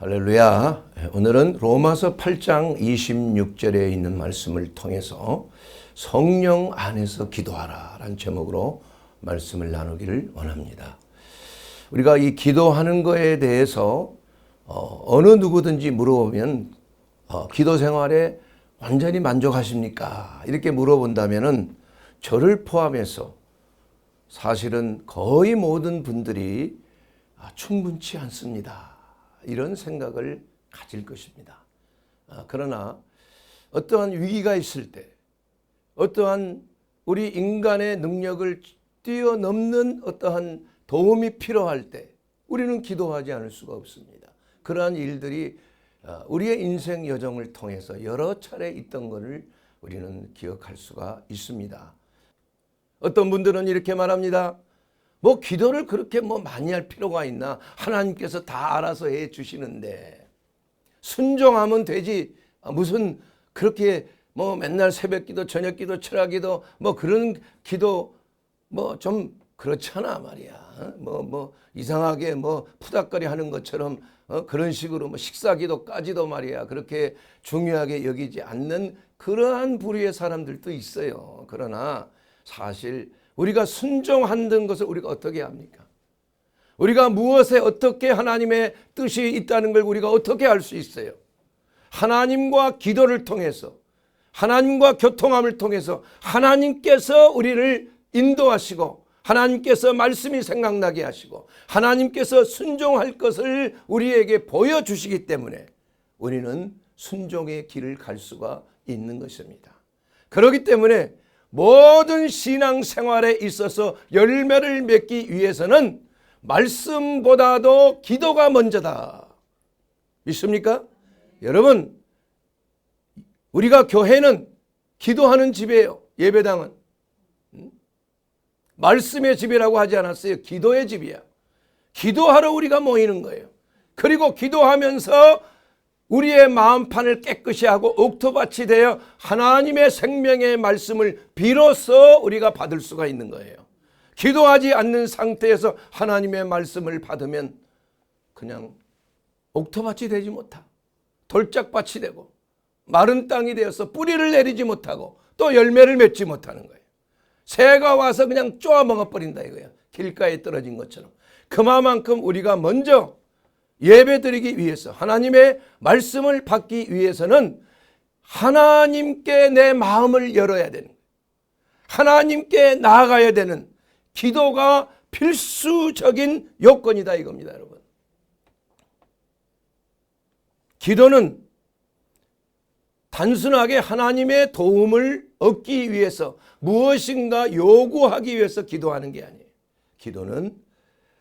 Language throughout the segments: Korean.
할렐루야. 오늘은 로마서 8장 26절에 있는 말씀을 통해서 성령 안에서 기도하라 라는 제목으로 말씀을 나누기를 원합니다. 우리가 이 기도하는 거에 대해서 어느 누구든지 물어보면 기도 생활에 완전히 만족하십니까? 이렇게 물어본다면은 저를 포함해서 사실은 거의 모든 분들이 충분치 않습니다. 이런 생각을 가질 것입니다. 그러나 어떠한 위기가 있을 때, 어떠한 우리 인간의 능력을 뛰어넘는 어떠한 도움이 필요할 때 우리는 기도하지 않을 수가 없습니다. 그러한 일들이 우리의 인생 여정을 통해서 여러 차례 있던 것을 우리는 기억할 수가 있습니다. 어떤 분들은 이렇게 말합니다. 뭐 기도를 그렇게 많이 할 필요가 있나? 하나님께서 다 알아서 해 주시는데 순종하면 되지. 무슨 그렇게 맨날 새벽기도, 저녁기도, 철야기도 그런 기도 좀 그렇잖아 말이야. 이상하게 푸닥거리 하는 것처럼 그런 식으로 식사기도까지도 말이야. 그렇게 중요하게 여기지 않는 그러한 부류의 사람들도 있어요. 그러나 사실 우리가 순종하는 것을 우리가 어떻게 합니까? 우리가 무엇에 어떻게 하나님의 뜻이 있다는 걸 우리가 어떻게 알 수 있어요? 하나님과 기도를 통해서, 하나님과 교통함을 통해서 하나님께서 우리를 인도하시고, 하나님께서 말씀이 생각나게 하시고, 하나님께서 순종할 것을 우리에게 보여주시기 때문에 우리는 순종의 길을 갈 수가 있는 것입니다. 그렇기 때문에 모든 신앙생활에 있어서 열매를 맺기 위해서는 말씀보다도 기도가 먼저다. 믿습니까? 여러분, 우리가 교회는 기도하는 집이에요. 예배당은 말씀의 집이라고 하지 않았어요. 기도의 집이야. 기도하러 우리가 모이는 거예요. 그리고 기도하면서 우리의 마음판을 깨끗이 하고 옥토밭이 되어 하나님의 생명의 말씀을 비로소 우리가 받을 수가 있는 거예요. 기도하지 않는 상태에서 하나님의 말씀을 받으면 그냥 옥토밭이 되지 못하고 돌짝밭이 되고 마른 땅이 되어서 뿌리를 내리지 못하고 또 열매를 맺지 못하는 거예요. 새가 와서 그냥 쪼아 먹어버린다 이거예요. 길가에 떨어진 것처럼. 그만큼 우리가 먼저 예배드리기 위해서, 하나님의 말씀을 받기 위해서는 하나님께 내 마음을 열어야 되는, 하나님께 나아가야 되는 기도가 필수적인 요건이다 이겁니다, 여러분. 기도는 단순하게 하나님의 도움을 얻기 위해서 무엇인가 요구하기 위해서 기도하는 게 아니에요. 기도는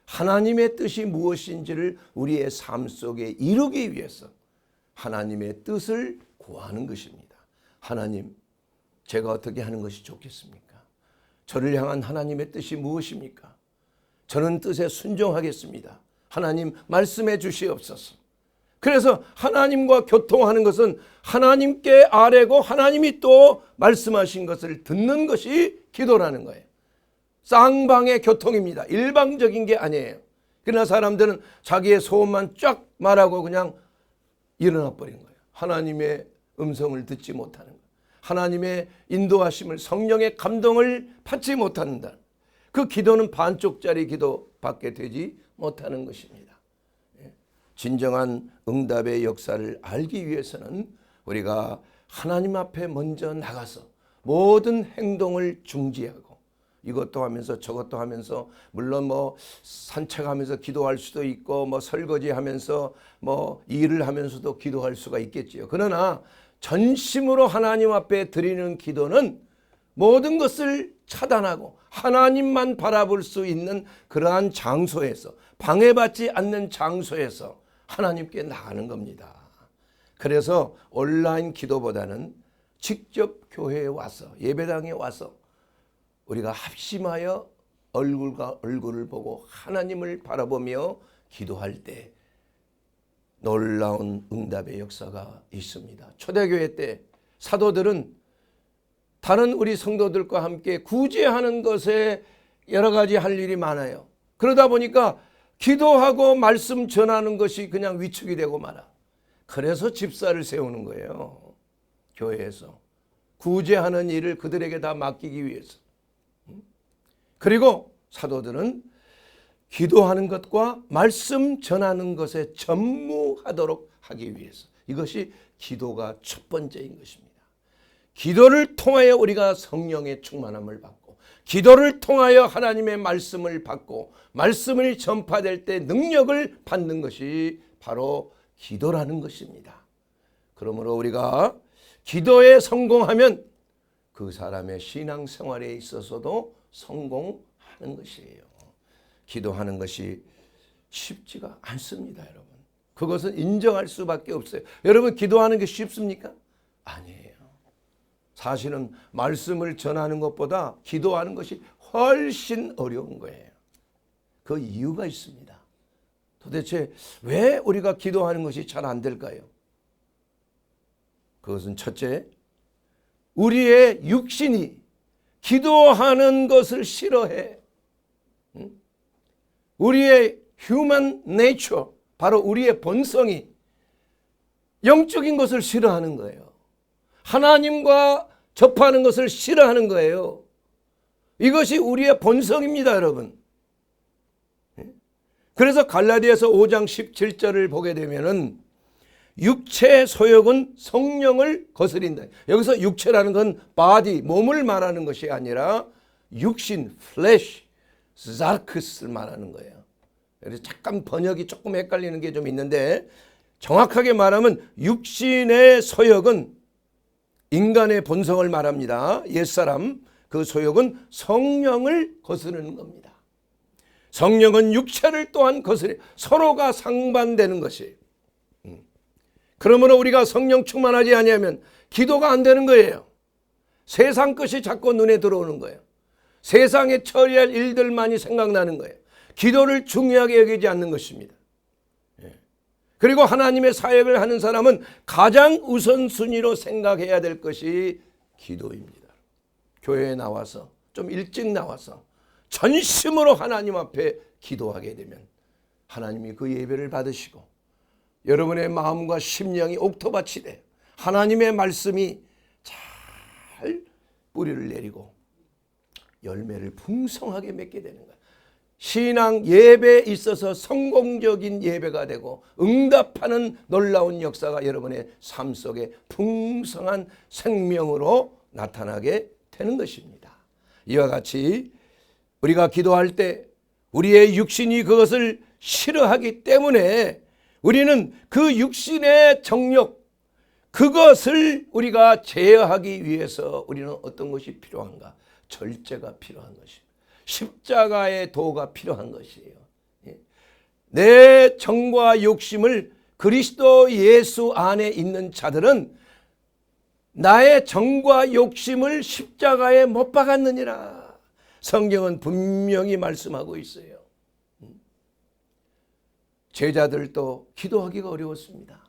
하나님의 뜻이 무엇인지를 우리의 삶 속에 이루기 위해서 하나님의 뜻을 구하는 것입니다. 하나님, 제가 어떻게 하는 것이 좋겠습니까? 저를 향한 하나님의 뜻이 무엇입니까? 저는 뜻에 순종하겠습니다. 하나님 말씀해 주시옵소서. 그래서 하나님과 교통하는 것은 하나님께 아뢰고 하나님이 또 말씀하신 것을 듣는 것이 기도라는 거예요. 쌍방의 교통입니다. 일방적인 게 아니에요. 그러나 사람들은 자기의 소원만 쫙 말하고 그냥 일어나 버린 거예요. 하나님의 음성을 듣지 못하는 거예요. 하나님의 인도하심을, 성령의 감동을 받지 못한다. 그 기도는 반쪽짜리 기도밖에 되지 못하는 것입니다. 진정한 응답의 역사를 알기 위해서는 우리가 하나님 앞에 먼저 나가서 모든 행동을 중지하고 이것도 하면서 저것도 하면서, 물론 산책하면서 기도할 수도 있고 설거지하면서 일을 하면서도 기도할 수가 있겠지요. 그러나 전심으로 하나님 앞에 드리는 기도는 모든 것을 차단하고 하나님만 바라볼 수 있는 그러한 장소에서, 방해받지 않는 장소에서 하나님께 나가는 겁니다. 그래서 온라인 기도보다는 직접 교회에 와서, 예배당에 와서 우리가 합심하여 얼굴과 얼굴을 보고 하나님을 바라보며 기도할 때 놀라운 응답의 역사가 있습니다. 초대교회 때 사도들은 다른 우리 성도들과 함께 구제하는 것에 여러 가지 할 일이 많아요. 그러다 보니까 기도하고 말씀 전하는 것이 그냥 위축이 되고 말아. 그래서 집사를 세우는 거예요. 교회에서. 구제하는 일을 그들에게 다 맡기기 위해서. 그리고 사도들은 기도하는 것과 말씀 전하는 것에 전무하도록 하기 위해서. 이것이 기도가 첫 번째인 것입니다. 기도를 통하여 우리가 성령의 충만함을 받고, 기도를 통하여 하나님의 말씀을 받고, 말씀을 전파될 때 능력을 받는 것이 바로 기도라는 것입니다. 그러므로 우리가 기도에 성공하면 그 사람의 신앙생활에 있어서도 성공하는 것이에요. 기도하는 것이 쉽지가 않습니다, 여러분. 그것은 인정할 수밖에 없어요. 여러분, 기도하는 게 쉽습니까? 아니에요. 사실은 말씀을 전하는 것보다 기도하는 것이 훨씬 어려운 거예요. 그 이유가 있습니다. 도대체 왜 우리가 기도하는 것이 잘 안 될까요? 그것은 첫째, 우리의 육신이 기도하는 것을 싫어해. 우리의 human nature, 바로 우리의 본성이 영적인 것을 싫어하는 거예요. 하나님과 접하는 것을 싫어하는 거예요. 이것이 우리의 본성입니다, 여러분. 그래서 갈라디아서 5장 17절을 보게 되면은 육체의 소욕은 성령을 거스린다. 여기서 육체라는 건 body, 몸을 말하는 것이 아니라 육신, flesh, sark스를 말하는 거예요. 그래서 잠깐 번역이 조금 헷갈리는 게 좀 있는데, 정확하게 말하면 육신의 소욕은 인간의 본성을 말합니다. 옛사람, 그 소욕은 성령을 거스르는 겁니다. 성령은 육체를 또한 거스려 서로가 상반되는 것이에요. 그러므로 우리가 성령 충만하지 아니하면 기도가 안 되는 거예요. 세상 것이 자꾸 눈에 들어오는 거예요. 세상에 처리할 일들만이 생각나는 거예요. 기도를 중요하게 여기지 않는 것입니다. 그리고 하나님의 사역을 하는 사람은 가장 우선순위로 생각해야 될 것이 기도입니다. 교회에 나와서 좀 일찍 나와서 전심으로 하나님 앞에 기도하게 되면 하나님이 그 예배를 받으시고 여러분의 마음과 심령이 옥토밭이 돼 하나님의 말씀이 잘 뿌리를 내리고 열매를 풍성하게 맺게 되는 거예요. 신앙 예배에 있어서 성공적인 예배가 되고 응답하는 놀라운 역사가 여러분의 삶 속에 풍성한 생명으로 나타나게 되는 것입니다. 이와 같이 우리가 기도할 때 우리의 육신이 그것을 싫어하기 때문에 우리는 그 육신의 정욕, 그것을 우리가 제어하기 위해서 우리는 어떤 것이 필요한가? 절제가 필요한 것입니다. 십자가의 도가 필요한 것이에요. 내 정과 욕심을 그리스도 예수 안에 있는 자들은 나의 정과 욕심을 십자가에 못 박았느니라. 성경은 분명히 말씀하고 있어요. 제자들도 기도하기가 어려웠습니다.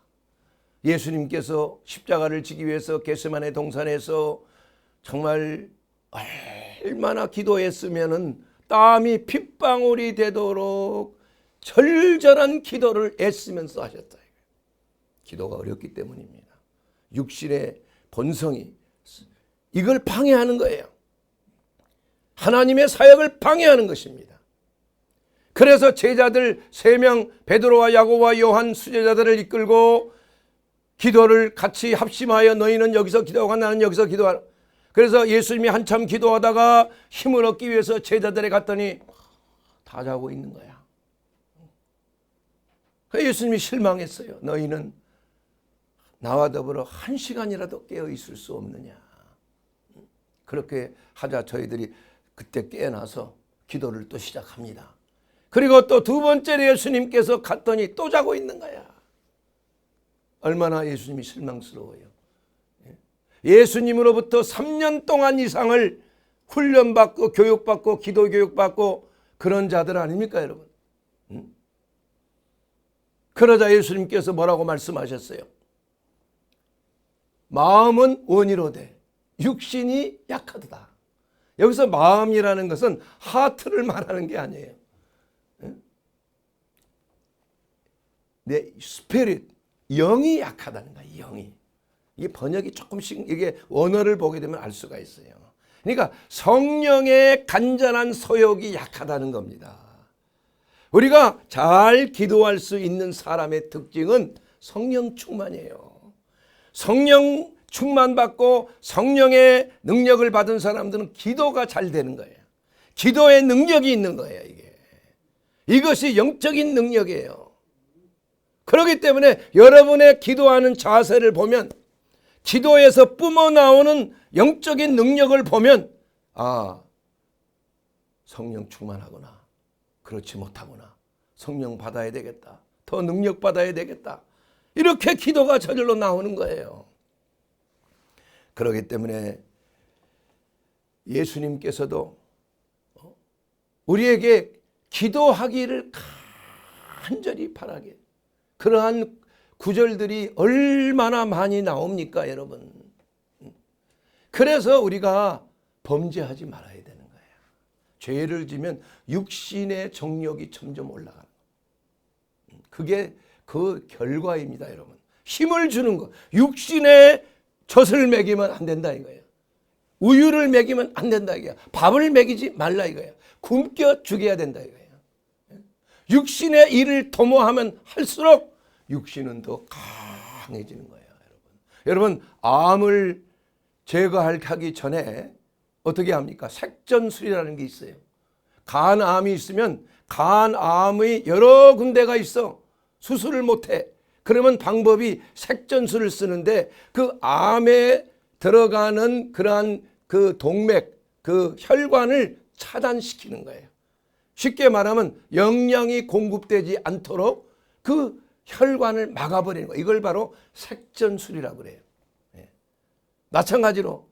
예수님께서 십자가를 지기 위해서 겟세마네 동산에서 정말 얼마나 기도했으면은 땀이 핏방울이 되도록 절절한 기도를 애쓰면서 하셨다. 기도가 어렵기 때문입니다. 육신의 본성이 이걸 방해하는 거예요. 하나님의 사역을 방해하는 것입니다. 그래서 제자들 3명 베드로와 야고보와 요한 수제자들을 이끌고 기도를 같이 합심하여 너희는 여기서 기도하고 나는 여기서 기도하라. 그래서 예수님이 한참 기도하다가 힘을 얻기 위해서 제자들에 갔더니 다 자고 있는 거야. 예수님이 실망했어요. 너희는 나와 더불어 1시간이라도 깨어 있을 수 없느냐. 그렇게 하자 저희들이 그때 깨어나서 기도를 또 시작합니다. 그리고 또 2번째 예수님께서 갔더니 또 자고 있는 거야. 얼마나 예수님이 실망스러워요. 예수님으로부터 3년 동안 이상을 훈련받고 교육받고 기도 교육받고 그런 자들 아닙니까 여러분? 그러자 예수님께서 뭐라고 말씀하셨어요? 마음은 원이로되 육신이 약하도다. 여기서 마음이라는 것은 하트를 말하는 게 아니에요. 내 스피릿, 영이 약하다는 거야. 영이. 이 번역이 조금씩 이게 원어를 보게 되면 알 수가 있어요. 그러니까 성령의 간절한 소욕이 약하다는 겁니다. 우리가 잘 기도할 수 있는 사람의 특징은 성령 충만이에요. 성령 충만받고 성령의 능력을 받은 사람들은 기도가 잘 되는 거예요. 기도의 능력이 있는 거예요. 이것이 영적인 능력이에요. 그렇기 때문에 여러분의 기도하는 자세를 보면, 기도에서 뿜어나오는 영적인 능력을 보면, 아, 성령 충만하구나, 그렇지 못하구나, 성령 받아야 되겠다, 더 능력 받아야 되겠다, 이렇게 기도가 저절로 나오는 거예요. 그렇기 때문에 예수님께서도 우리에게 기도하기를 간절히 바라게, 그러한 구절들이 얼마나 많이 나옵니까, 여러분? 그래서 우리가 범죄하지 말아야 되는 거예요. 죄를 지면 육신의 정욕이 점점 올라가는 거예요. 그게 그 결과입니다, 여러분. 힘을 주는 거. 육신의 젖을 먹이면 안 된다 이거예요. 우유를 먹이면 안 된다 이거예요. 밥을 먹이지 말라 이거예요. 굶겨 죽여야 된다 이거예요. 육신의 일을 도모하면 할수록 육신은 더 강해지는 거예요, 여러분. 암을 제거하기 전에 어떻게 합니까? 색전술이라는 게 있어요. 간암이 있으면 간암의 여러 군데가 있어. 수술을 못해. 그러면 방법이 색전술을 쓰는데, 그 암에 들어가는 그러한 그 동맥, 그 혈관을 차단시키는 거예요. 쉽게 말하면 영양이 공급되지 않도록 그 혈관을 막아버리는 거예요. 이걸 바로 색전술이라고 그래요. 마찬가지로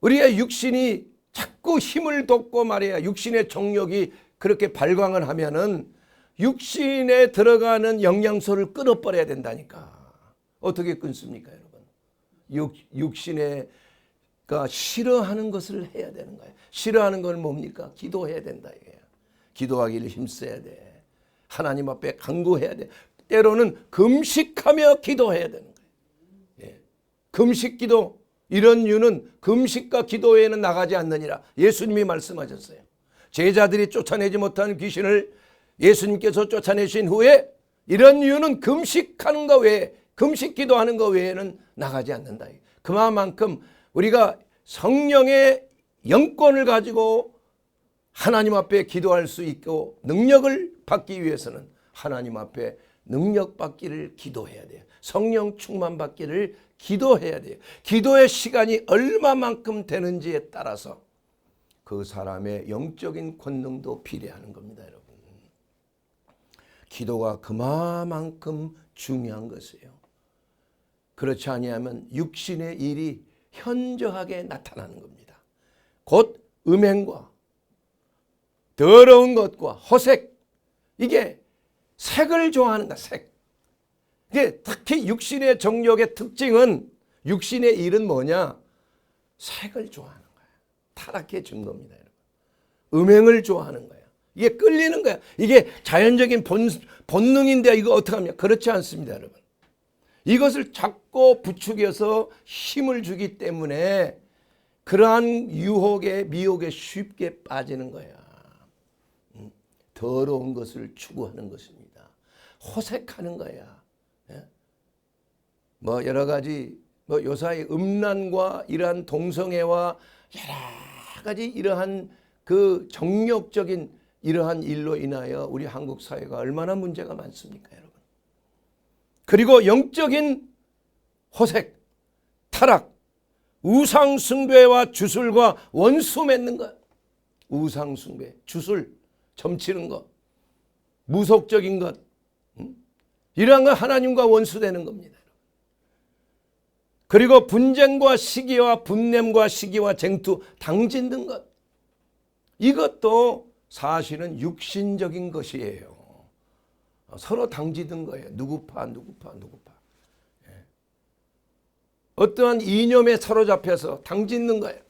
우리의 육신이 자꾸 힘을 돋고 말이야, 육신의 정욕이 그렇게 발광을 하면은 육신에 들어가는 영양소를 끊어버려야 된다니까. 어떻게 끊습니까, 여러분? 육신에 싫어하는 것을 해야 되는 거예요. 싫어하는 건 뭡니까? 기도해야 된다 이거예요. 기도하기를 힘써야 돼. 하나님 앞에 간구해야 돼. 때로는 금식하며 기도해야 되는 거예요. 금식 기도, 이런 이유는 금식과 기도 외에는 나가지 않느니라 예수님이 말씀하셨어요. 제자들이 쫓아내지 못하는 귀신을 예수님께서 쫓아내신 후에 이런 이유는 금식하는 것 외에, 금식 기도하는 것 외에는 나가지 않는다. 그만큼 우리가 성령의 영권을 가지고 하나님 앞에 기도할 수 있고 능력을 받기 위해서는 하나님 앞에 능력 받기를 기도해야 돼요. 성령 충만 받기를 기도해야 돼요. 기도의 시간이 얼마만큼 되는지에 따라서 그 사람의 영적인 권능도 비례하는 겁니다, 여러분. 기도가 그만큼 중요한 것이에요. 그렇지 아니하면 육신의 일이 현저하게 나타나는 겁니다. 곧 음행과 더러운 것과 허색, 이게 색을 좋아하는 거야, 색. 이게 특히 육신의 정욕의 특징은, 육신의 일은 뭐냐? 색을 좋아하는 거야. 타락해진 겁니다, 여러분. 음행을 좋아하는 거야. 이게 끌리는 거야. 이게 자연적인 본능인데 이거 어떡합니까? 그렇지 않습니다, 여러분. 이것을 잡고 부추겨서 힘을 주기 때문에 그러한 유혹에, 미혹에 쉽게 빠지는 거야. 더러운 것을 추구하는 것입니다. 호색하는 거야. 뭐 여러 가지 요사이 음란과 이러한 동성애와 여러 가지 이러한 그 정욕적인 이러한 일로 인하여 우리 한국 사회가 얼마나 문제가 많습니까, 여러분? 그리고 영적인 호색, 타락, 우상숭배와 주술과 원수 맺는 것. 우상숭배, 주술, 점치는 것, 무속적인 것, 이러한 건 하나님과 원수되는 겁니다. 그리고 분쟁과 시기와 분냄과 시기와 쟁투, 당짓는 것, 이것도 사실은 육신적인 것이에요. 서로 당짓는 거예요. 누구파. 어떠한 이념에 사로잡혀서 당짓는 거예요.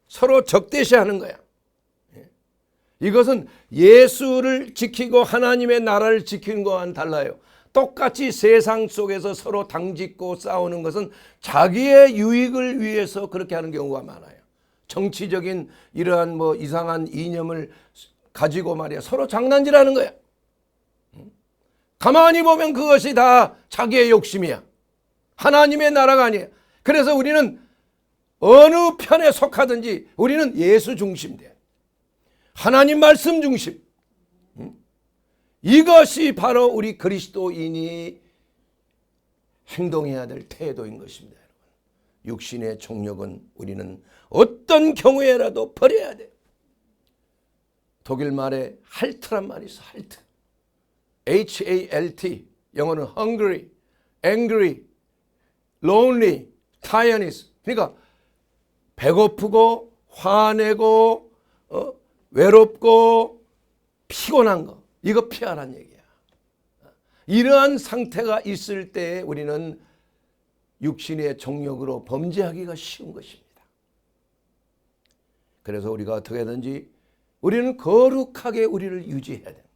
서로 적대시하는 거야. 이것은 예수를 지키고 하나님의 나라를 지키는 것과는 달라요. 똑같이 세상 속에서 서로 당짓고 싸우는 것은 자기의 유익을 위해서 그렇게 하는 경우가 많아요. 정치적인 이러한 뭐 이상한 이념을 가지고 말이야 서로 장난질하는 거야. 가만히 보면 그것이 다 자기의 욕심이야. 하나님의 나라가 아니야. 그래서 우리는 어느 편에 속하든지 우리는 예수 중심돼. 하나님 말씀 중심. 이것이 바로 우리 그리스도인이 행동해야 될 태도인 것입니다. 여러분. 육신의 정욕은 우리는 어떤 경우에라도 버려야 돼. 독일 말에 할트란 말이 있어. 할트. HALT. 영어는 hungry, angry, lonely, tiredness. 그러니까 배고프고 화내고 외롭고 피곤한 거. 이거 피하라는 얘기야. 이러한 상태가 있을 때 우리는 육신의 정욕으로 범죄하기가 쉬운 것입니다. 그래서 우리가 어떻게든지 우리는 거룩하게 우리를 유지해야 됩니다.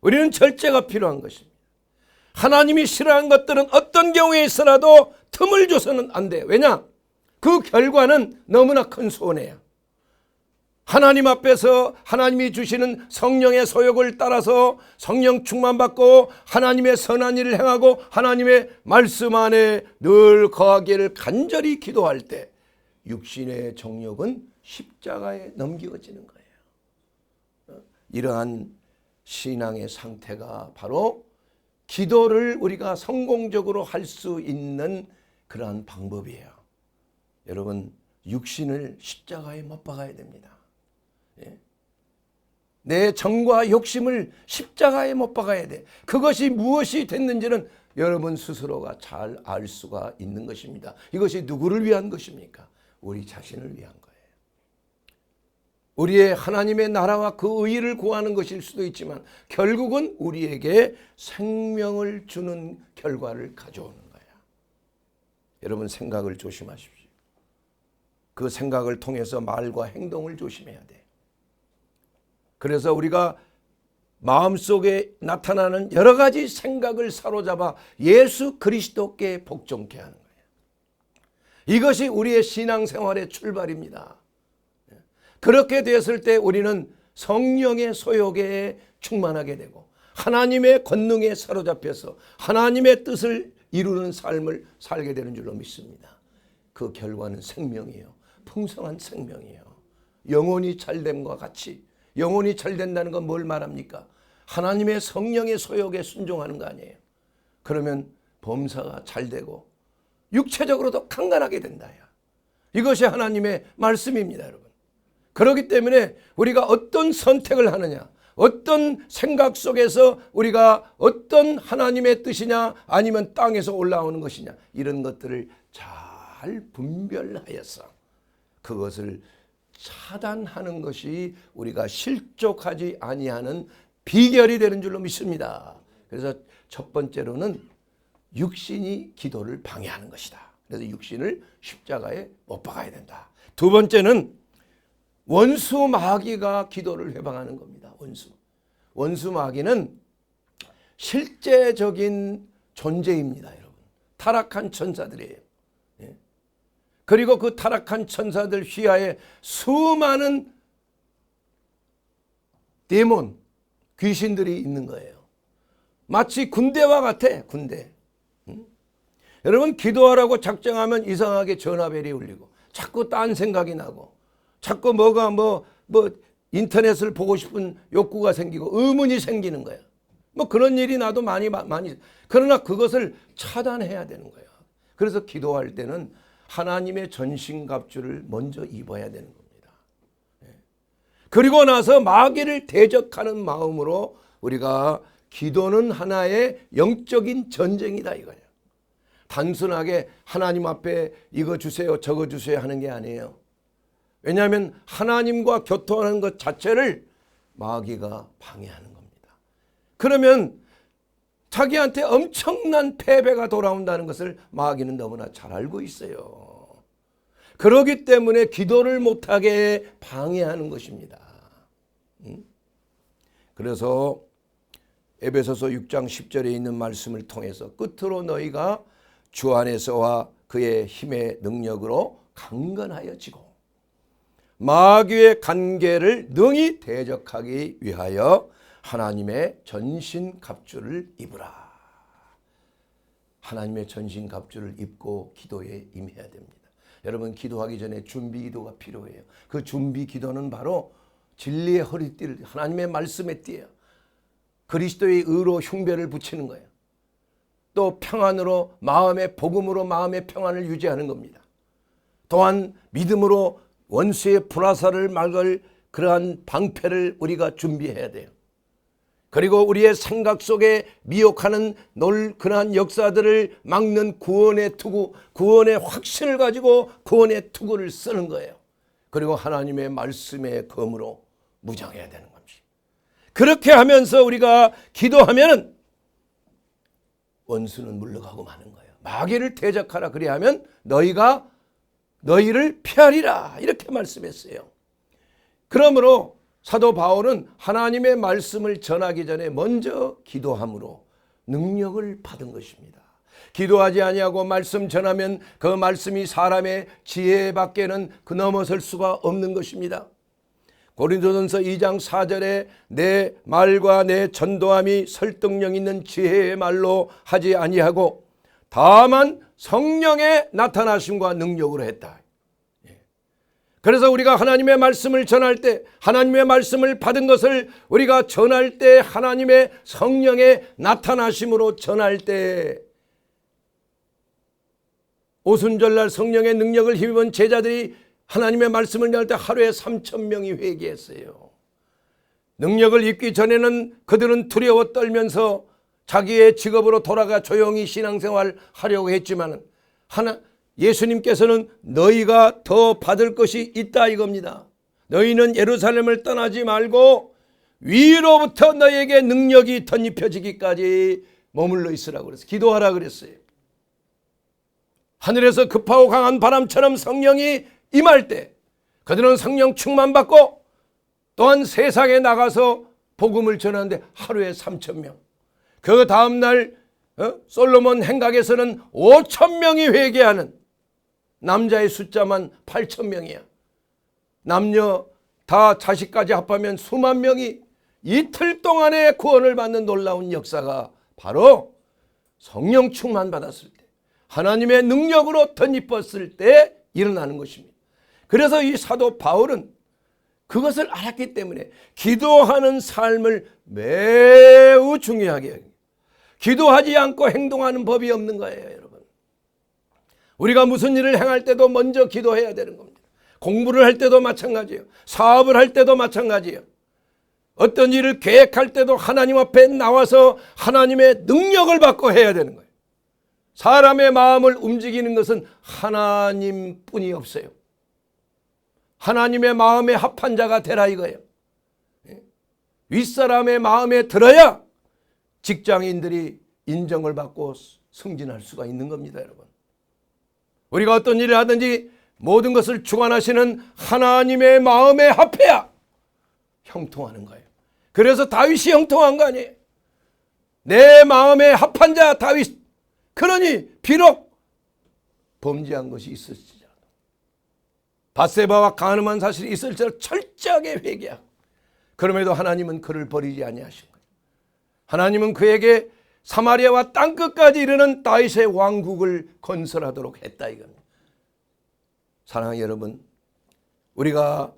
우리는 절제가 필요한 것입니다. 하나님이 싫어하는 것들은 어떤 경우에 있어라도 틈을 줘서는 안 돼. 왜냐? 그 결과는 너무나 큰 손해야. 하나님 앞에서 하나님이 주시는 성령의 소욕을 따라서 성령 충만받고 하나님의 선한 일을 행하고 하나님의 말씀 안에 늘 거하기를 간절히 기도할 때 육신의 정욕은 십자가에 넘겨지는 거예요. 이러한 신앙의 상태가 바로 기도를 우리가 성공적으로 할 수 있는 그러한 방법이에요. 여러분, 육신을 십자가에 못 박아야 됩니다. 내 정과 욕심을 십자가에 못 박아야 돼. 그것이 무엇이 됐는지는 여러분 스스로가 잘 알 수가 있는 것입니다. 이것이 누구를 위한 것입니까? 우리 자신을 위한 거예요. 우리의 하나님의 나라와 그 의를 구하는 것일 수도 있지만 결국은 우리에게 생명을 주는 결과를 가져오는 거예요. 여러분 생각을 조심하십시오. 그 생각을 통해서 말과 행동을 조심해야 돼. 그래서 우리가 마음속에 나타나는 여러 가지 생각을 사로잡아 예수 그리스도께 복종케 하는 거예요. 이것이 우리의 신앙생활의 출발입니다. 그렇게 되었을 때 우리는 성령의 소욕에 충만하게 되고 하나님의 권능에 사로잡혀서 하나님의 뜻을 이루는 삶을 살게 되는 줄로 믿습니다. 그 결과는 생명이에요. 풍성한 생명이에요. 영혼이 잘됨과 같이. 영혼이 잘 된다는 건 뭘 말합니까? 하나님의 성령의 소욕에 순종하는 거 아니에요. 그러면 범사가 잘 되고 육체적으로도 강건하게 된다. 이것이 하나님의 말씀입니다, 여러분. 그렇기 때문에 우리가 어떤 선택을 하느냐, 어떤 생각 속에서 우리가 어떤 하나님의 뜻이냐 아니면 땅에서 올라오는 것이냐 이런 것들을 잘 분별하여서 그것을 차단하는 것이 우리가 실족하지 아니하는 비결이 되는 줄로 믿습니다. 그래서 첫 번째로는 육신이 기도를 방해하는 것이다. 그래서 육신을 십자가에 못 박아야 된다. 두 번째는 원수 마귀가 기도를 회방하는 겁니다. 원수 마귀는 실제적인 존재입니다, 여러분. 타락한 천사들이에요. 그리고 그 타락한 천사들 휘하에 수많은 데몬, 귀신들이 있는 거예요. 마치 군대와 같아, 군대. 여러분 기도하라고 작정하면 이상하게 전화벨이 울리고 자꾸 딴 생각이 나고 자꾸 뭐가 뭐 인터넷을 보고 싶은 욕구가 생기고 의문이 생기는 거야. 뭐 그런 일이 나도 많이 그러나 그것을 차단해야 되는 거야. 그래서 기도할 때는 하나님의 전신갑주를 먼저 입어야 되는 겁니다. 그리고 나서 마귀를 대적하는 마음으로 우리가 기도는 하나의 영적인 전쟁이다 이거예요. 단순하게 하나님 앞에 이거 주세요 저거 주세요 하는 게 아니에요. 왜냐하면 하나님과 교통하는 것 자체를 마귀가 방해하는 겁니다. 그러면 자기한테 엄청난 패배가 돌아온다는 것을 마귀는 너무나 잘 알고 있어요. 그렇기 때문에 기도를 못하게 방해하는 것입니다. 그래서 에베소서 6장 10절에 있는 말씀을 통해서 끝으로 너희가 주 안에서와 그의 힘의 능력으로 강건하여지고 마귀의 간계를 능히 대적하기 위하여 하나님의 전신갑주를 입으라. 하나님의 전신갑주를 입고 기도에 임해야 됩니다. 여러분, 기도하기 전에 준비기도가 필요해요. 그 준비기도는 바로 진리의 허리띠를, 하나님의 말씀의 띠예요. 그리스도의 의로 흉배를 붙이는 거예요. 또 평안으로, 마음의 복음으로 마음의 평안을 유지하는 겁니다. 또한 믿음으로 원수의 불화살을 막을 그러한 방패를 우리가 준비해야 돼요. 그리고 우리의 생각 속에 미혹하는 그러한 역사들을 막는 구원의 투구, 구원의 확신을 가지고 구원의 투구를 쓰는 거예요. 그리고 하나님의 말씀의 검으로 무장해야 되는 겁니다. 그렇게 하면서 우리가 기도하면은 원수는 물러가고 마는 거예요. 마귀를 대적하라. 그리하면 너희를 피하리라. 이렇게 말씀했어요. 그러므로 사도 바울은 하나님의 말씀을 전하기 전에 먼저 기도함으로 능력을 받은 것입니다. 기도하지 아니하고 말씀 전하면 그 말씀이 사람의 지혜밖에는 그 넘어설 수가 없는 것입니다. 고린도전서 2장 4절에 내 말과 내 전도함이 설득력 있는 지혜의 말로 하지 아니하고 다만 성령의 나타나심과 능력으로 했다. 그래서 우리가 하나님의 말씀을 전할 때, 하나님의 말씀을 받은 것을 우리가 전할 때 하나님의 성령의 나타나심으로 전할 때, 오순절날 성령의 능력을 힘입은 제자들이 하나님의 말씀을 전할 때 하루에 3,000명이 회개했어요. 능력을 입기 전에는 그들은 두려워 떨면서 자기의 직업으로 돌아가 조용히 신앙생활 하려고 했지만 예수님께서는 너희가 더 받을 것이 있다 이겁니다. 너희는 예루살렘을 떠나지 말고 위로부터 너희에게 능력이 덧입혀지기까지 머물러 있으라고 그랬어요. 기도하라 그랬어요. 하늘에서 급하고 강한 바람처럼 성령이 임할 때 그들은 성령 충만받고 또한 세상에 나가서 복음을 전하는데 하루에 3,000명. 그 다음날 솔로몬 행각에서는 5,000명이 회개하는, 남자의 숫자만 8,000명이야. 남녀 다 자식까지 합하면 수만 명이 이틀 동안에 구원을 받는 놀라운 역사가 바로 성령 충만 받았을 때, 하나님의 능력으로 덧입었을 때 일어나는 것입니다. 그래서 이 사도 바울은 그것을 알았기 때문에 기도하는 삶을 매우 중요하게 여깁니다. 기도하지 않고 행동하는 법이 없는 거예요, 여러분. 우리가 무슨 일을 행할 때도 먼저 기도해야 되는 겁니다. 공부를 할 때도 마찬가지예요. 사업을 할 때도 마찬가지예요. 어떤 일을 계획할 때도 하나님 앞에 나와서 하나님의 능력을 받고 해야 되는 거예요. 사람의 마음을 움직이는 것은 하나님뿐이 없어요. 하나님의 마음에 합한 자가 되라 이거예요. 윗사람의 마음에 들어야 직장인들이 인정을 받고 승진할 수가 있는 겁니다, 여러분. 우리가 어떤 일을 하든지 모든 것을 주관하시는 하나님의 마음에 합해야 형통하는 거예요. 그래서 다윗이 형통한 거 아니에요. 내 마음에 합한 자 다윗. 그러니 비록 범죄한 것이 있을지라도, 밧세바와 간음한 사실이 있을지라도 철저하게 회개하고, 그럼에도 하나님은 그를 버리지 아니하신 거예요. 하나님은 그에게 사마리아와 땅끝까지 이르는 다윗의 왕국을 건설하도록 했다 이겁니다. 사랑하는 여러분, 우리가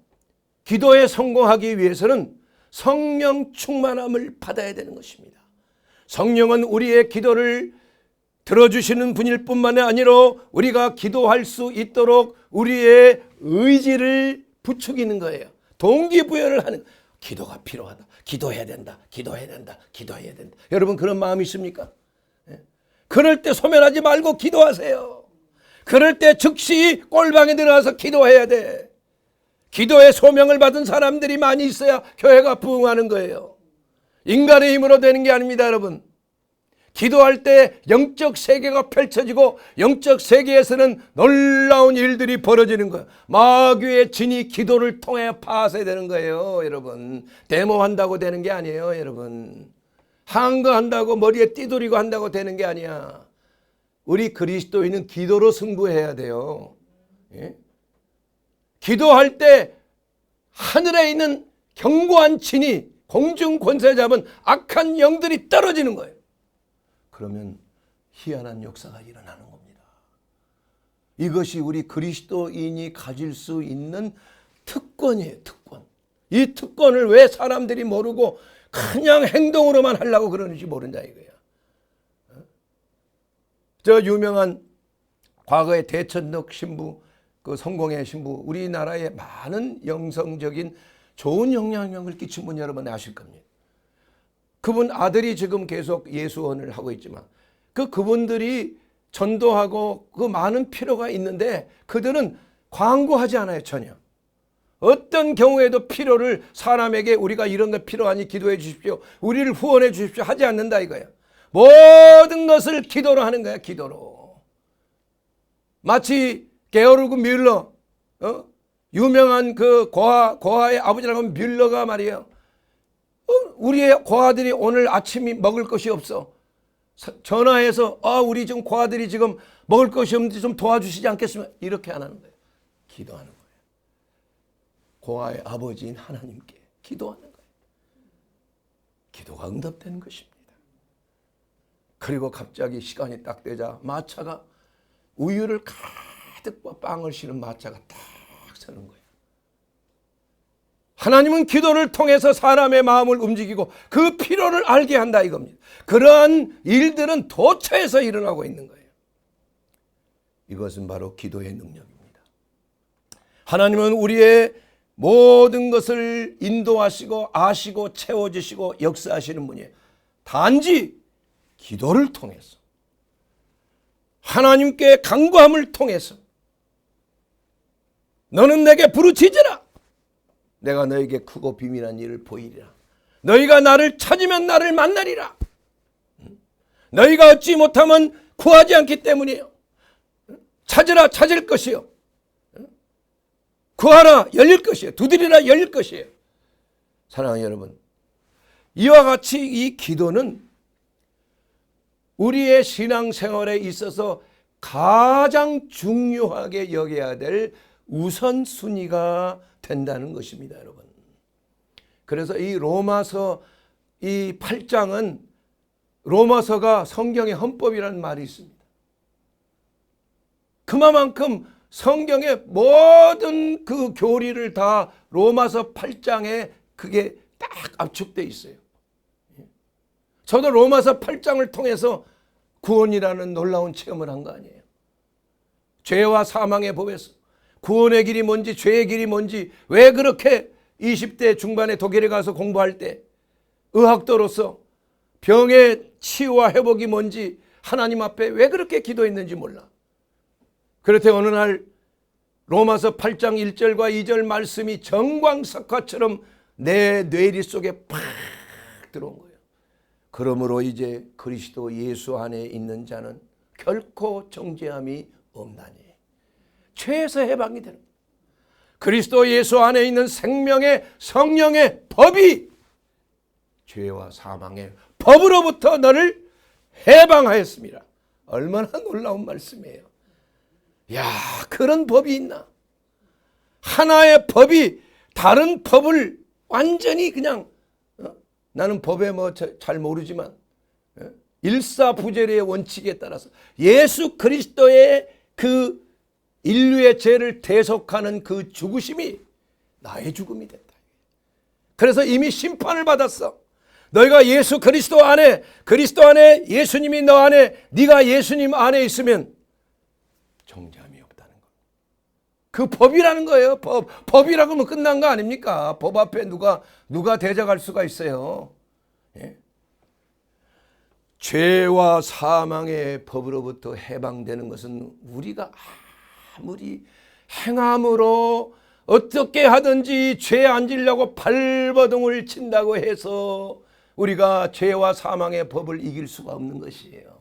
기도에 성공하기 위해서는 성령 충만함을 받아야 되는 것입니다. 성령은 우리의 기도를 들어주시는 분일 뿐만 아니라 우리가 기도할 수 있도록 우리의 의지를 부추기는 거예요. 동기부여를 하는, 기도가 필요하다, 기도해야 된다, 기도해야 된다, 기도해야 된다. 여러분 그런 마음이 있습니까? 그럴 때 소멸하지 말고 기도하세요. 그럴 때 즉시 꼴방에 들어가서 기도해야 돼. 기도의 소명을 받은 사람들이 많이 있어야 교회가 부흥하는 거예요. 인간의 힘으로 되는 게 아닙니다, 여러분. 기도할 때 영적 세계가 펼쳐지고 영적 세계에서는 놀라운 일들이 벌어지는 거예요. 마귀의 진이 기도를 통해 파쇄되는 거예요, 여러분. 데모한다고 되는 게 아니에요, 여러분. 한거한다고 머리에 띠돌이고 한다고 되는 게 아니야. 우리 그리스도인은 기도로 승부해야 돼요. 예? 기도할 때 하늘에 있는 견고한 진이 공중 권세 잡은 악한 영들이 떨어지는 거예요. 그러면 희한한 역사가 일어나는 겁니다. 이것이 우리 그리스도인이 가질 수 있는 특권이에요. 특권. 이 특권을 왜 사람들이 모르고 그냥 행동으로만 하려고 그러는지 모른다 이거야. 저 유명한 과거의 대천덕 신부, 그 성공의 신부, 우리나라에 많은 영성적인 좋은 영향력을 끼친 분 여러분 아실 겁니다. 그분 아들이 지금 계속 예수원을 하고 있지만 그분들이 전도하고 그 많은 필요가 있는데 그들은 광고하지 않아요. 전혀. 어떤 경우에도 필요를 사람에게 우리가 이런 거 필요하니 기도해 주십시오, 우리를 후원해 주십시오 하지 않는다 이거예요. 모든 것을 기도로 하는 거야. 기도로. 마치 게오르그 뮬러, 유명한 그 고아의 아버지라고 하면 뮬러가 말이에요. 우리의 고아들이 오늘 아침이 먹을 것이 없어. 전화해서 우리 지금 고아들이 지금 먹을 것이 없는데 좀 도와주시지 않겠습니까? 이렇게 안 하는 거예요. 기도하는 거예요. 고아의 아버지인 하나님께 기도하는 거예요. 기도가 응답되는 것입니다. 그리고 갑자기 시간이 딱 되자 마차가 우유를 가득 빵을 실은 마차가 딱 서는 거예요. 하나님은 기도를 통해서 사람의 마음을 움직이고 그 필요를 알게 한다 이겁니다. 그러한 일들은 도처에서 일어나고 있는 거예요. 이것은 바로 기도의 능력입니다. 하나님은 우리의 모든 것을 인도하시고 아시고 채워주시고 역사하시는 분이에요. 단지 기도를 통해서, 하나님께 간구함을 통해서, 너는 내게 부르짖으라, 내가 너에게 크고 비밀한 일을 보이리라, 너희가 나를 찾으면 나를 만나리라, 너희가 얻지 못하면 구하지 않기 때문이에요. 찾으라 찾을 것이요, 구하라 열릴 것이에요, 두드리라 열릴 것이에요. 사랑하는 여러분, 이와 같이 이 기도는 우리의 신앙생활에 있어서 가장 중요하게 여겨야 될 우선순위가 된다는 것입니다, 여러분. 그래서 이 로마서 이 8장은 로마서가 성경의 헌법이라는 말이 있습니다. 그만큼 성경의 모든 그 교리를 다 로마서 8장에 그게 딱 압축되어 있어요. 저도 로마서 8장을 통해서 구원이라는 놀라운 체험을 한 거 아니에요. 죄와 사망의 법에서 구원의 길이 뭔지, 죄의 길이 뭔지, 왜 그렇게 20대 중반에 독일에 가서 공부할 때 의학도로서 병의 치유와 회복이 뭔지 하나님 앞에 왜 그렇게 기도했는지 몰라. 그렇게 어느 날 로마서 8장 1절과 2절 말씀이 정광석화처럼 내 뇌리 속에 팍 들어온 거예요. 그러므로 이제 그리스도 예수 안에 있는 자는 결코 정죄함이 없나니 죄에서 해방이 되는 거예요. 그리스도 예수 안에 있는 생명의 성령의 법이 죄와 사망의 법으로부터 너를 해방하였습니다. 얼마나 놀라운 말씀이에요. 야, 그런 법이 있나? 하나의 법이 다른 법을 완전히 그냥 나는 법에 잘 모르지만 일사부재의 원칙에 따라서 예수 그리스도의 그 인류의 죄를 대속하는 그 죽으심이 나의 죽음이 됐다. 그래서 이미 심판을 받았어. 너희가 예수 그리스도 안에 예수님이 너 안에, 네가 예수님 안에 있으면 정죄함이 없다는 거. 그 법이라는 거예요. 법이라고 하면 끝난 거 아닙니까? 법 앞에 누가 대적할 수가 있어요. 예? 죄와 사망의 법으로부터 해방되는 것은 우리가 아무리 행함으로 어떻게 하든지 죄 안 지려고 발버둥을 친다고 해서 우리가 죄와 사망의 법을 이길 수가 없는 것이에요.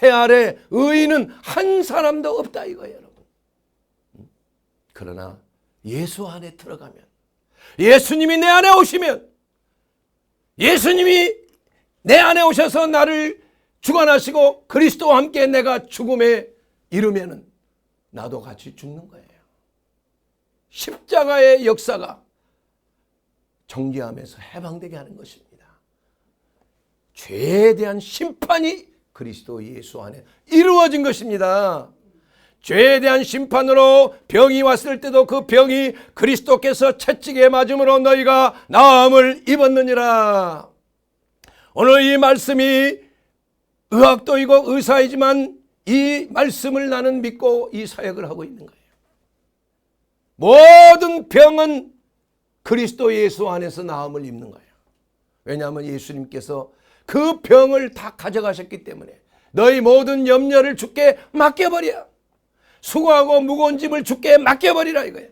해 아래 의인은 한 사람도 없다 이거예요, 여러분. 그러나 예수 안에 들어가면, 예수님이 내 안에 오시면, 예수님이 내 안에 오셔서 나를 주관하시고 그리스도와 함께 내가 죽음에 이르면은 나도 같이 죽는 거예요. 십자가의 역사가 정죄하면서 해방되게 하는 것입니다. 죄에 대한 심판이 그리스도 예수 안에 이루어진 것입니다. 죄에 대한 심판으로 병이 왔을 때도 그 병이 그리스도께서 채찍에 맞음으로 너희가 나음을 입었느니라. 오늘 이 말씀이 의학도이고 의사이지만 이 말씀을 나는 믿고 이 사역을 하고 있는 거예요. 모든 병은 그리스도 예수 안에서 나음을 입는 거예요. 왜냐하면 예수님께서 그 병을 다 가져가셨기 때문에 너희 모든 염려를 주께 맡겨버려. 수고하고 무거운 짐을 주께 맡겨버리라 이거예요.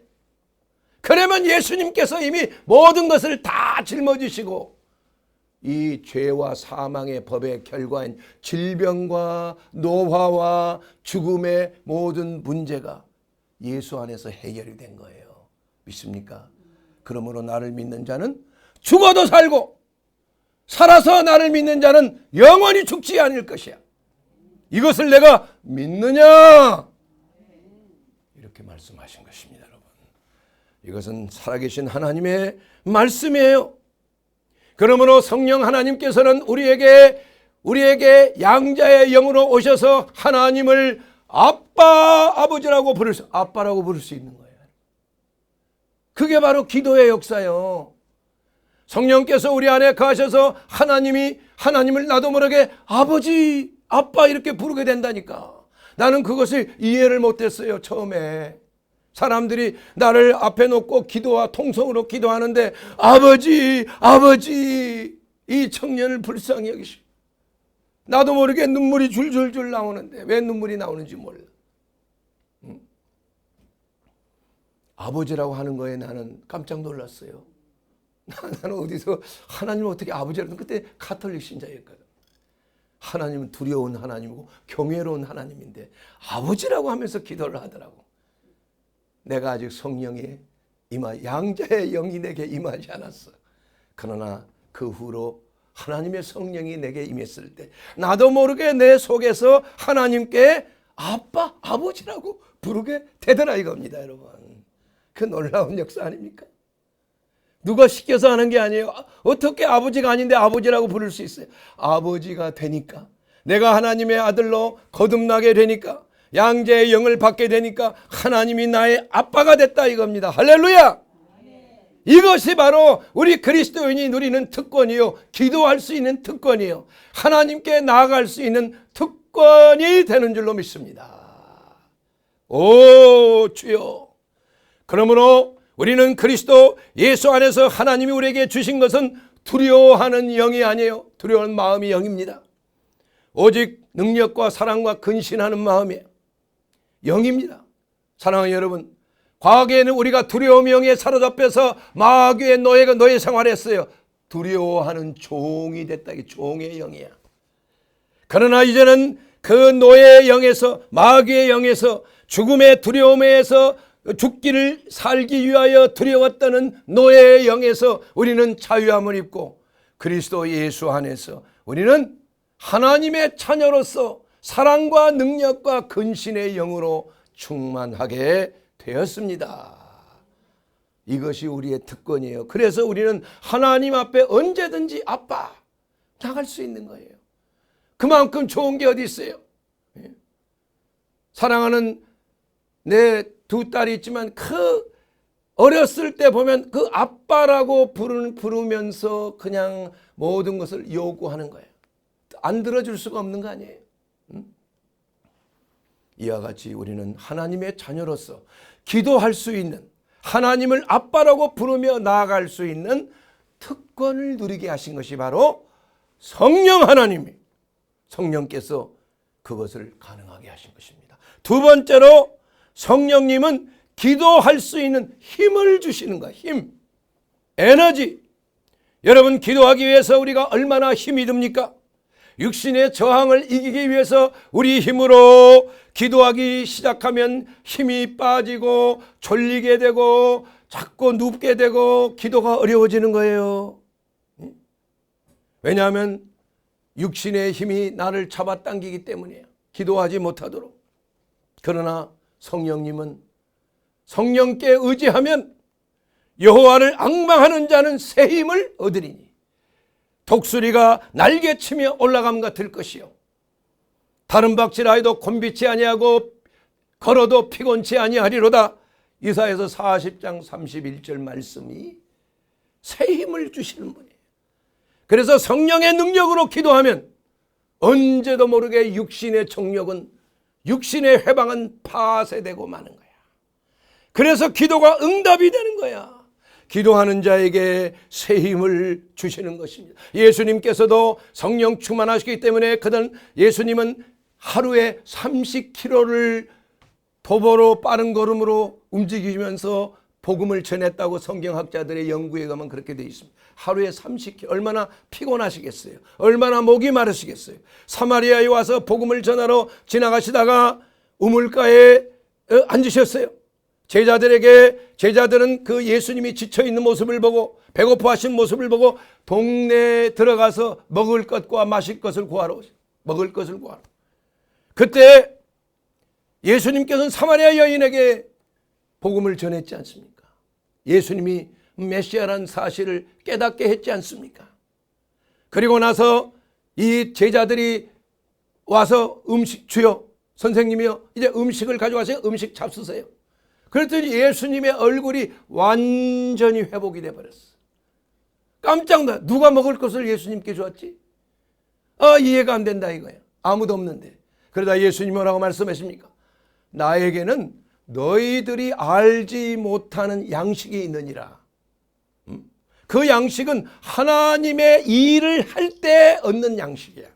그러면 예수님께서 이미 모든 것을 다 짊어지시고 이 죄와 사망의 법의 결과인 질병과 노화와 죽음의 모든 문제가 예수 안에서 해결이 된 거예요. 믿습니까? 그러므로 나를 믿는 자는 죽어도 살고 살아서 나를 믿는 자는 영원히 죽지 않을 것이야. 이것을 내가 믿느냐? 이렇게 말씀하신 것입니다, 여러분. 이것은 살아계신 하나님의 말씀이에요. 그러므로 성령 하나님께서는 우리에게 양자의 영으로 오셔서 하나님을 아버지라고 아빠라고 부를 수 있는 거예요. 그게 바로 기도의 역사예요. 성령께서 우리 안에 거하셔서 하나님을 나도 모르게 아버지, 아빠 이렇게 부르게 된다니까. 나는 그것을 이해를 못했어요. 처음에 사람들이 나를 앞에 놓고 기도와 통성으로 기도하는데 아버지 이 청년을 불쌍히 여기시고 나도 모르게 눈물이 줄줄줄 나오는데 왜 눈물이 나오는지 몰라. 아버지라고 하는 거에 나는 깜짝 놀랐어요. 나는 어디서 하나님을 어떻게 아버지라고, 그때 가톨릭 신자였거든. 하나님은 두려운 하나님이고 경외로운 하나님인데 아버지라고 하면서 기도를 하더라고. 내가 아직 성령의 양자의 영이 내게 임하지 않았어. 그러나 그 후로 하나님의 성령이 내게 임했을 때 나도 모르게 내 속에서 하나님께 아빠, 아버지라고 부르게 되더라 이겁니다, 여러분. 그 놀라운 역사 아닙니까? 누가 시켜서 하는 게 아니에요. 어떻게 아버지가 아닌데 아버지라고 부를 수 있어요? 아버지가 되니까, 내가 하나님의 아들로 거듭나게 되니까, 양자의 영을 받게 되니까 하나님이 나의 아빠가 됐다 이겁니다. 할렐루야! 이것이 바로 우리 그리스도인이 누리는 특권이요, 기도할 수 있는 특권이요, 하나님께 나아갈 수 있는 특권이 되는 줄로 믿습니다. 오 주여! 그러므로 우리는 그리스도 예수 안에서 하나님이 우리에게 주신 것은 두려워하는 영이 아니에요. 두려워하는 마음이 영입니다. 오직 능력과 사랑과 근신하는 마음이에요. 영입니다. 사랑하는 여러분, 과거에는 우리가 두려움 영에 사로잡혀서 마귀의 노예 생활했어요. 두려워하는 종이 됐다. 이게 종의 영이야. 그러나 이제는 그 노예의 영에서, 마귀의 영에서, 죽음의 두려움에서 죽기를 살기 위하여 두려웠다는 노예의 영에서 우리는 자유함을 입고 그리스도 예수 안에서 우리는 하나님의 자녀로서 사랑과 능력과 근신의 영으로 충만하게 되었습니다. 이것이 우리의 특권이에요. 그래서 우리는 하나님 앞에 언제든지 아빠 나갈 수 있는 거예요. 그만큼 좋은 게 어디 있어요? 사랑하는 내 두 딸이 있지만 그 어렸을 때 보면 그 아빠라고 부르면서 그냥 모든 것을 요구하는 거예요. 안 들어줄 수가 없는 거 아니에요? 이와 같이 우리는 하나님의 자녀로서 기도할 수 있는, 하나님을 아빠라고 부르며 나아갈 수 있는 특권을 누리게 하신 것이 바로 성령 하나님이, 성령께서 그것을 가능하게 하신 것입니다. 두 번째로 성령님은 기도할 수 있는 힘을 주시는 거예요. 힘, 에너지. 여러분, 기도하기 위해서 우리가 얼마나 힘이 듭니까? 육신의 저항을 이기기 위해서 우리 힘으로 기도하기 시작하면 힘이 빠지고 졸리게 되고 자꾸 눕게 되고 기도가 어려워지는 거예요. 왜냐하면 육신의 힘이 나를 잡아당기기 때문이에요. 기도하지 못하도록. 그러나 성령님은 성령께 의지하면 여호와를 앙망하는 자는 새 힘을 얻으리니 독수리가 날개치며 올라감과 들 것이요 다른 박질하여도 곤비치 아니하고 걸어도 피곤치 아니하리로다. 이사야서 40장 31절 말씀이 새 힘을 주시는 분이에요. 그래서 성령의 능력으로 기도하면 언제도 모르게 육신의 정력은, 육신의 회방은 파쇄되고 마는 거야. 그래서 기도가 응답이 되는 거야. 기도하는 자에게 새 힘을 주시는 것입니다. 예수님께서도 성령 충만하시기 때문에 예수님은 하루에 30km를 도보로 빠른 걸음으로 움직이면서 복음을 전했다고 성경학자들의 연구에 가면 그렇게 되어 있습니다. 하루에 30km. 얼마나 피곤하시겠어요? 얼마나 목이 마르시겠어요? 사마리아에 와서 복음을 전하러 지나가시다가 우물가에 앉으셨어요. 제자들은 그 예수님이 지쳐있는 모습을 보고 배고파 하신 모습을 보고 동네에 들어가서 먹을 것과 마실 것을 구하러 오세요. 먹을 것을 구하러. 그때 예수님께서는 사마리아 여인에게 복음을 전했지 않습니까? 예수님이 메시아라는 사실을 깨닫게 했지 않습니까? 그리고 나서 이 제자들이 와서 주여 선생님이요 이제 음식을 가져가세요. 음식 잡수세요. 그랬더니 예수님의 얼굴이 완전히 회복이 돼버렸어. 깜짝 놀라. 누가 먹을 것을 예수님께 주었지? 이해가 안 된다 이거야. 아무도 없는데. 그러다 예수님이 뭐라고 말씀하십니까? 나에게는 너희들이 알지 못하는 양식이 있느니라. 그 양식은 하나님의 일을 할 때 얻는 양식이야.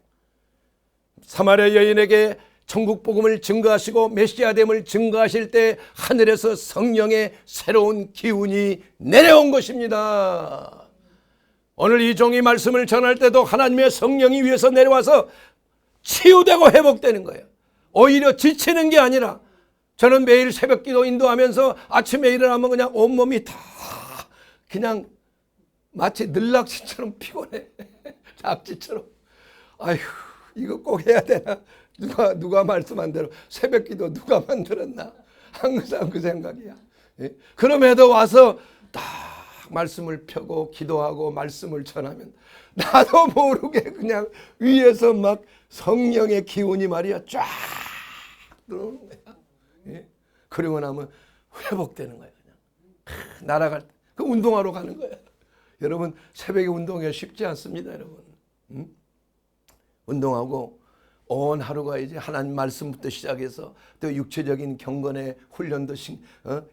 사마리아 여인에게 천국 복음을 증거하시고 메시아됨을 증거하실 때 하늘에서 성령의 새로운 기운이 내려온 것입니다. 오늘 이 종이 말씀을 전할 때도 하나님의 성령이 위에서 내려와서 치유되고 회복되는 거예요. 오히려 지치는 게 아니라 저는 매일 새벽기도 인도하면서 아침에 일어나면 그냥 온몸이 다 그냥 마치 늘락지처럼 피곤해. 낙지처럼. 아휴 이거 꼭 해야 되나? 누가 말씀한 대로 새벽기도 누가 만들었나? 항상 그 생각이야. 그럼에도 와서 딱 말씀을 펴고 기도하고 말씀을 전하면 나도 모르게 그냥 위에서 막 성령의 기운이 말이야 쫙 들어오는 거야. 그리고 나면 회복되는 거야. 그냥 날아갈 때 그 운동하러 가는 거야. 여러분 새벽에 운동하기 쉽지 않습니다. 여러분 운동하고 온 하루가 이제 하나님 말씀부터 시작해서 또 육체적인 경건의 훈련도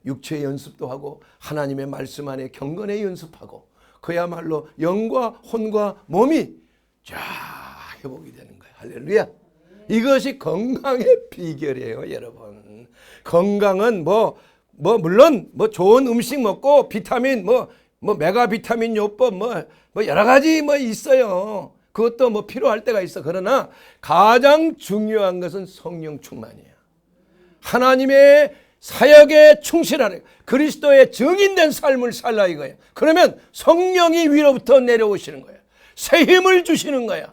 육체 연습도 하고 하나님의 말씀 안에 경건의 연습하고 그야말로 영과 혼과 몸이 쫙 회복이 되는 거예요. 할렐루야. 이것이 건강의 비결이에요, 여러분. 건강은 물론 좋은 음식 먹고 비타민 메가 비타민 요법 여러 가지 있어요. 그것도 필요할 때가 있어. 그러나 가장 중요한 것은 성령 충만이에요. 하나님의 사역에 충실하래. 그리스도의 증인된 삶을 살라 이거예요. 그러면 성령이 위로부터 내려오시는 거예요. 새 힘을 주시는 거야.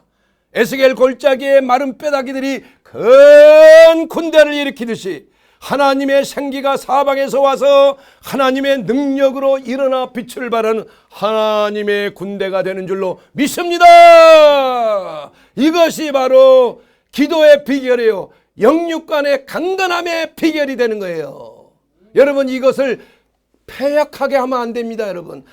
에스겔 골짜기에 마른 뼈다귀들이 큰 군대를 일으키듯이 하나님의 생기가 사방에서 와서 하나님의 능력으로 일어나 빛을 발하는 하나님의 군대가 되는 줄로 믿습니다. 이것이 바로 기도의 비결이에요. 영육간의 강건함의 비결이 되는 거예요. 여러분 이것을 패역하게 하면 안 됩니다. 여러분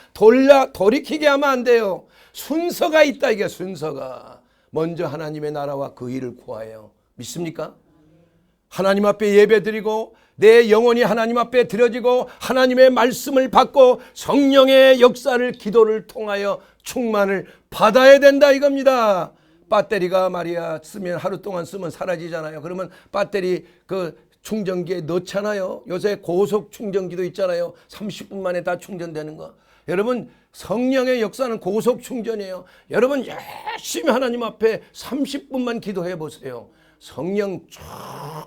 돌이키게 하면 안 돼요. 순서가 있다. 이게 순서가 먼저 하나님의 나라와 그 일을 구하여 믿습니까? 하나님 앞에 예배드리고 내 영혼이 하나님 앞에 드려지고 하나님의 말씀을 받고 성령의 역사를 기도를 통하여 충만을 받아야 된다 이겁니다. 배터리가 말이야 하루 동안 쓰면 사라지잖아요. 그러면 배터리 그 충전기에 넣잖아요. 요새 고속 충전기도 있잖아요. 30분 만에 다 충전되는 거. 여러분 성령의 역사는 고속 충전이에요. 여러분 열심히 하나님 앞에 30분만 기도해 보세요. 성령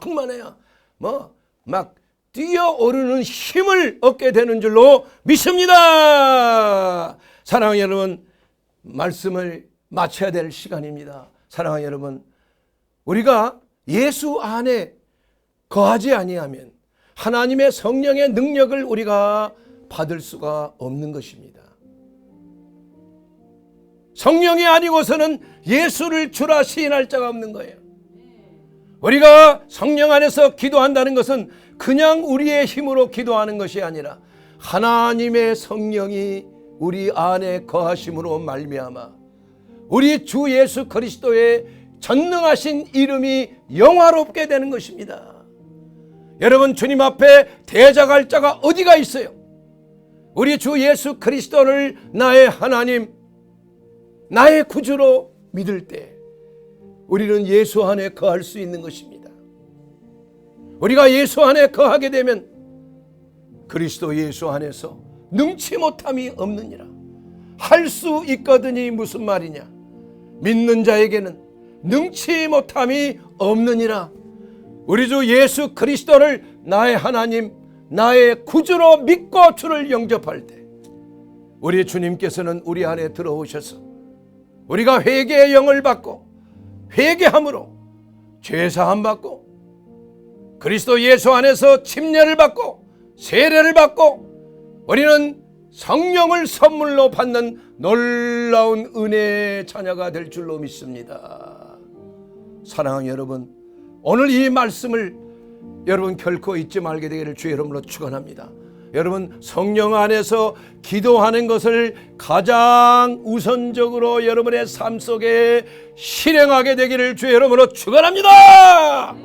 충만해야 막 뛰어오르는 힘을 얻게 되는 줄로 믿습니다. 사랑하는 여러분 말씀을 마쳐야 될 시간입니다. 사랑하는 여러분, 우리가 예수 안에 거하지 아니하면 하나님의 성령의 능력을 우리가 받을 수가 없는 것입니다. 성령이 아니고서는 예수를 주라 시인할 자가 없는 거예요. 우리가 성령 안에서 기도한다는 것은 그냥 우리의 힘으로 기도하는 것이 아니라 하나님의 성령이 우리 안에 거하심으로 말미암아 우리 주 예수 그리스도의 전능하신 이름이 영화롭게 되는 것입니다. 여러분, 주님 앞에 대적할 자가 어디가 있어요? 우리 주 예수 그리스도를 나의 하나님, 나의 구주로 믿을 때 우리는 예수 안에 거할 수 있는 것입니다. 우리가 예수 안에 거하게 되면 그리스도 예수 안에서 능치 못함이 없느니라. 할 수 있거든이 무슨 말이냐? 믿는 자에게는 능치 못함이 없느니라. 우리 주 예수 그리스도를 나의 하나님, 나의 구주로 믿고 주를 영접할 때 우리 주님께서는 우리 안에 들어오셔서 우리가 회개의 영을 받고 회개함으로 죄사함 받고 그리스도 예수 안에서 침례를 받고 세례를 받고 우리는 성령을 선물로 받는 놀라운 은혜의 자녀가 될 줄로 믿습니다. 사랑하는 여러분, 오늘 이 말씀을 여러분 결코 잊지 말게 되기를 주의 이름으로 축원합니다. 여러분, 성령 안에서 기도하는 것을 가장 우선적으로 여러분의 삶 속에 실행하게 되기를 주의 이름으로 축원합니다.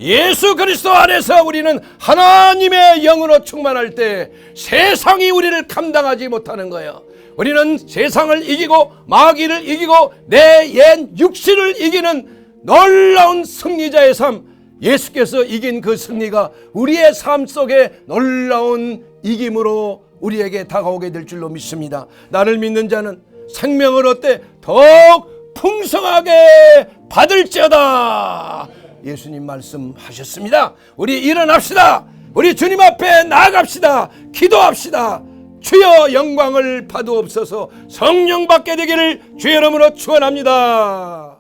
예수 그리스도 안에서 우리는 하나님의 영으로 충만할 때 세상이 우리를 감당하지 못하는 거예요. 우리는 세상을 이기고 마귀를 이기고 내 옛 육신을 이기는 놀라운 승리자의 삶, 예수께서 이긴 그 승리가 우리의 삶 속에 놀라운 이김으로 우리에게 다가오게 될 줄로 믿습니다. 나를 믿는 자는 생명을 얻되 더욱 풍성하게 받을지어다. 예수님 말씀하셨습니다. 우리 일어납시다. 우리 주님 앞에 나아갑시다. 기도합시다. 주여 영광을 받으옵소서. 성령 받게 되기를 주의 이름으로 축원합니다.